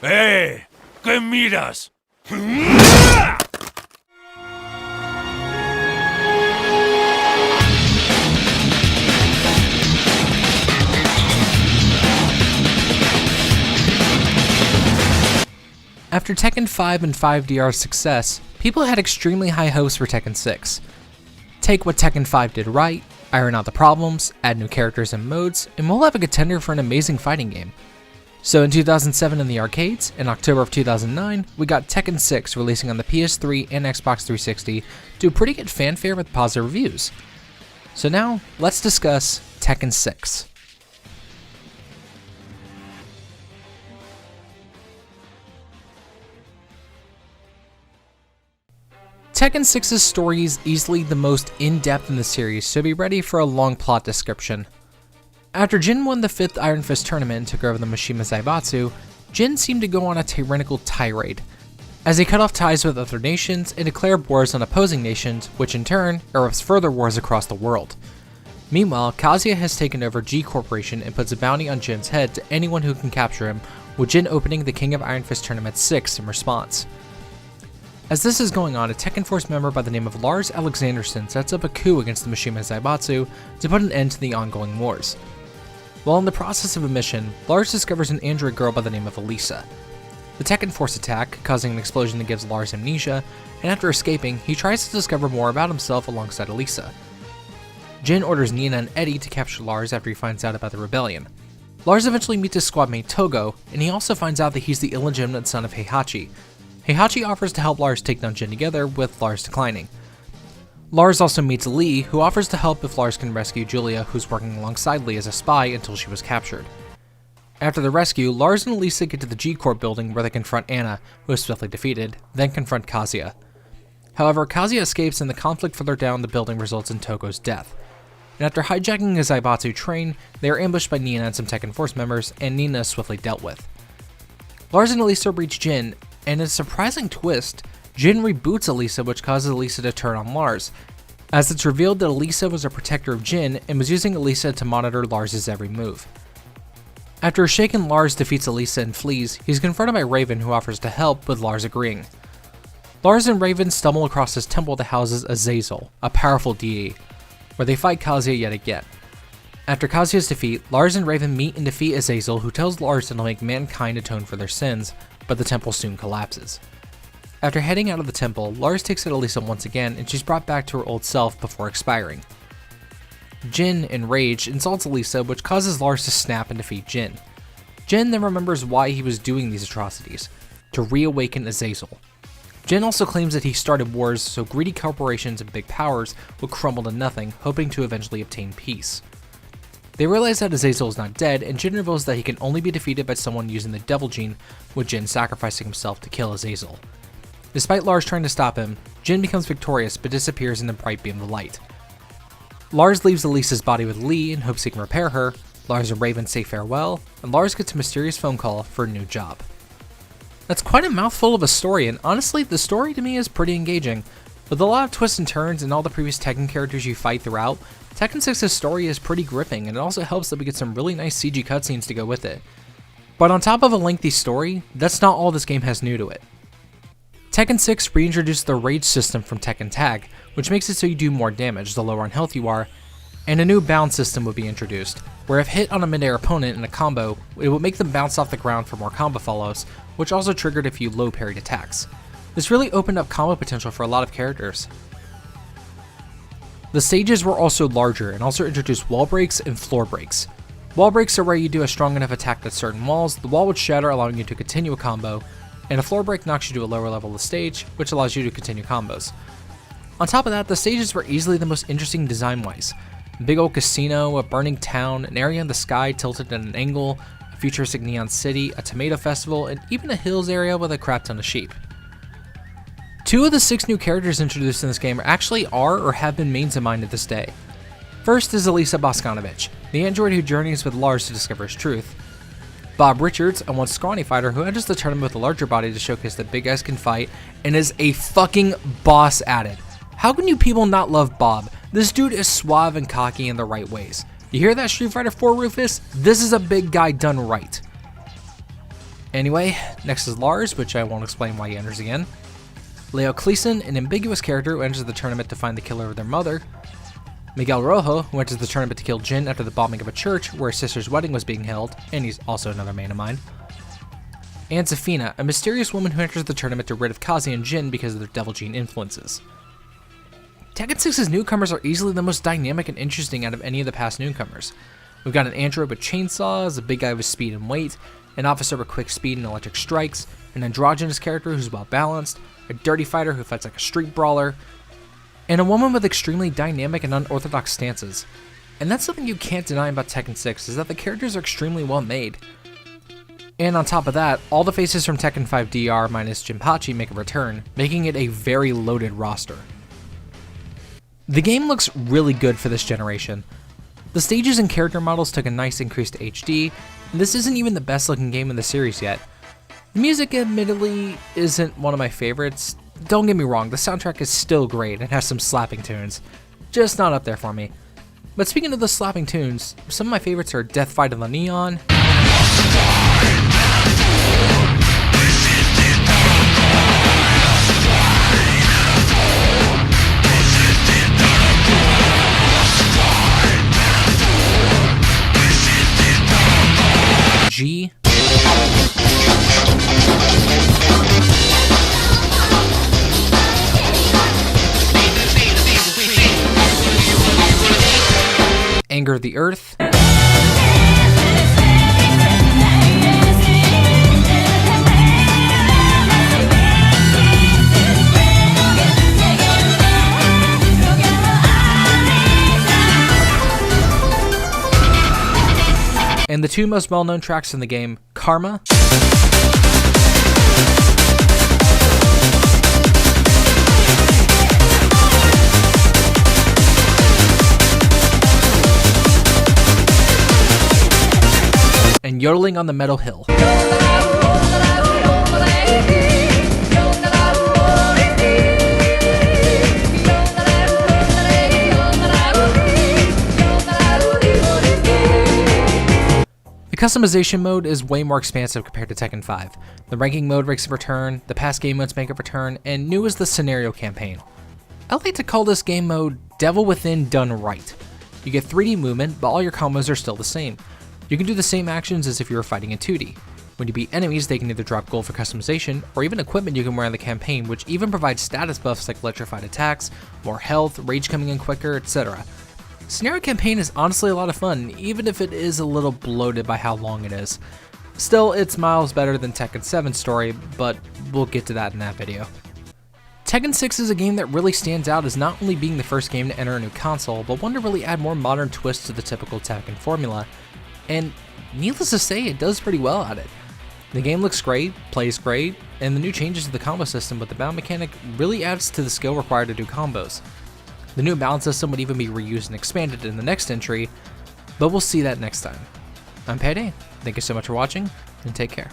¡Eh! ¿Qué miras? After Tekken 5 and 5DR's success, people had extremely high hopes for Tekken 6. Take what Tekken 5 did right, iron out the problems, add new characters and modes, and we'll have a contender for an amazing fighting game. So in 2007 in the arcades, in October of 2009, we got Tekken 6 releasing on the PS3 and Xbox 360 to pretty good fanfare with positive reviews. So now, let's discuss Tekken 6. Tekken 6's story is easily the most in-depth in the series, so be ready for a long plot description. After Jin won the 5th Iron Fist tournament and took over the Mishima Zaibatsu, Jin seemed to go on a tyrannical tirade, as he cut off ties with other nations and declared wars on opposing nations, which in turn erupts further wars across the world. Meanwhile, Kazuya has taken over G Corporation and puts a bounty on Jin's head to anyone who can capture him, with Jin opening the King of Iron Fist Tournament 6 in response. As this is going on, a Tekken Force member by the name of Lars Alexanderson sets up a coup against the Mishima Zaibatsu to put an end to the ongoing wars. While in the process of a mission, Lars discovers an android girl by the name of Elisa. The Tekken Force attack, causing an explosion that gives Lars amnesia, and after escaping, he tries to discover more about himself alongside Elisa. Jin orders Nina and Eddie to capture Lars after he finds out about the rebellion. Lars eventually meets his squad mate Togo, and he also finds out that he's the illegitimate son of Heihachi. Heihachi offers to help Lars take down Jin together, with Lars declining. Lars also meets Lee, who offers to help if Lars can rescue Julia, who's working alongside Lee as a spy until she was captured. After the rescue, Lars and Elisa get to the G-Corp building where they confront Anna, who is swiftly defeated, then confront Kazuya. However, Kazuya escapes and the conflict further down the building results in Togo's death. And after hijacking a Zaibatsu train, they are ambushed by Nina and some Tekken Force members, and Nina is swiftly dealt with. Lars and Elisa reach Jin, and in a surprising twist, Jin reboots Elisa, which causes Elisa to turn on Lars, as it's revealed that Elisa was a protector of Jin and was using Elisa to monitor Lars' every move. After a shaken Lars defeats Elisa and flees, he's confronted by Raven, who offers to help, with Lars agreeing. Lars and Raven stumble across this temple that houses Azazel, a powerful deity, where they fight Kazuya yet again. After Kazuya's defeat, Lars and Raven meet and defeat Azazel, who tells Lars that he'll make mankind atone for their sins, but the temple soon collapses. After heading out of the temple, Lars takes out Elisa once again and she's brought back to her old self before expiring. Jin, enraged, insults Elisa, which causes Lars to snap and defeat Jin. Jin then remembers why he was doing these atrocities, to reawaken Azazel. Jin also claims that he started wars so greedy corporations and big powers would crumble to nothing, hoping to eventually obtain peace. They realize that Azazel is not dead, and Jin reveals that he can only be defeated by someone using the Devil Gene, with Jin sacrificing himself to kill Azazel. Despite Lars trying to stop him, Jin becomes victorious but disappears in the bright beam of light. Lars leaves Elisa's body with Lee in hopes he can repair her, Lars and Raven say farewell, and Lars gets a mysterious phone call for a new job. That's quite a mouthful of a story, and honestly, the story to me is pretty engaging. With a lot of twists and turns and all the previous Tekken characters you fight throughout, Tekken 6's story is pretty gripping, and it also helps that we get some really nice CG cutscenes to go with it. But on top of a lengthy story, that's not all this game has new to it. Tekken 6 reintroduced the rage system from Tekken Tag, which makes it so you do more damage the lower on health you are, and a new bounce system would be introduced, where if hit on a mid-air opponent in a combo, it would make them bounce off the ground for more combo follows, which also triggered a few low parried attacks. This really opened up combo potential for a lot of characters. The stages were also larger and also introduced wall breaks and floor breaks. Wall breaks are where you do a strong enough attack at certain walls, the wall would shatter allowing you to continue a combo, and a floor break knocks you to a lower level of the stage, which allows you to continue combos. On top of that, the stages were easily the most interesting design-wise. A big old casino, a burning town, an area in the sky tilted at an angle, a futuristic neon city, a tomato festival, and even a hills area with a crap ton of sheep. 2 of the 6 new characters introduced in this game actually are or have been mains of mine to this day. First is Elisa Boscanovich, the android who journeys with Lars to discover his truth. Bob Richards, a once scrawny fighter who enters the tournament with a larger body to showcase that big guys can fight, and is a fucking boss at it. How can you people not love Bob? This dude is suave and cocky in the right ways. You hear that, Street Fighter 4 Rufus? This is a big guy done right. Anyway, next is Lars, which I won't explain why he enters again. Leo Cleason, an ambiguous character who enters the tournament to find the killer of their mother. Miguel Rojo, who enters the tournament to kill Jin after the bombing of a church where his sister's wedding was being held, and he's also another main of mine. And Zafina, a mysterious woman who enters the tournament to rid of Kazi and Jin because of their Devil Gene influences. Tekken 6's newcomers are easily the most dynamic and interesting out of any of the past newcomers. We've got an android with chainsaws, a big guy with speed and weight, an officer with quick speed and electric strikes, an androgynous character who's well balanced, a dirty fighter who fights like a street brawler, and a woman with extremely dynamic and unorthodox stances. And that's something you can't deny about Tekken 6, is that the characters are extremely well made. And on top of that, all the faces from Tekken 5 DR minus Jinpachi make a return, making it a very loaded roster. The game looks really good for this generation. The stages and character models took a nice increase to HD, and this isn't even the best looking game in the series yet. The music admittedly isn't one of my favorites. Don't get me wrong, the soundtrack is still great and has some slapping tunes, just not up there for me. But speaking of the slapping tunes, some of my favorites are Death Fight of the Neon, G, Anger of the Earth, and the two most well-known tracks in the game, Karma and Yodeling on the Metal Hill. The customization mode is way more expansive compared to Tekken 5. The ranking mode makes a return, the past game modes make a return, and new is the scenario campaign. I like to call this game mode Devil Within done right. You get 3D movement, but all your combos are still the same. You can do the same actions as if you were fighting in 2D. When you beat enemies, they can either drop gold for customization, or even equipment you can wear in the campaign, which even provides status buffs like electrified attacks, more health, rage coming in quicker, etc. Scenario campaign is honestly a lot of fun, even if it is a little bloated by how long it is. Still, it's miles better than Tekken 7's story, but we'll get to that in that video. Tekken 6 is a game that really stands out as not only being the first game to enter a new console, but one to really add more modern twists to the typical Tekken formula. And needless to say, it does pretty well at it. The game looks great, plays great, and the new changes to the combo system with the bound mechanic really adds to the skill required to do combos. The new balance system would even be reused and expanded in the next entry, but we'll see that next time. I'm Payday, thank you so much for watching, and take care.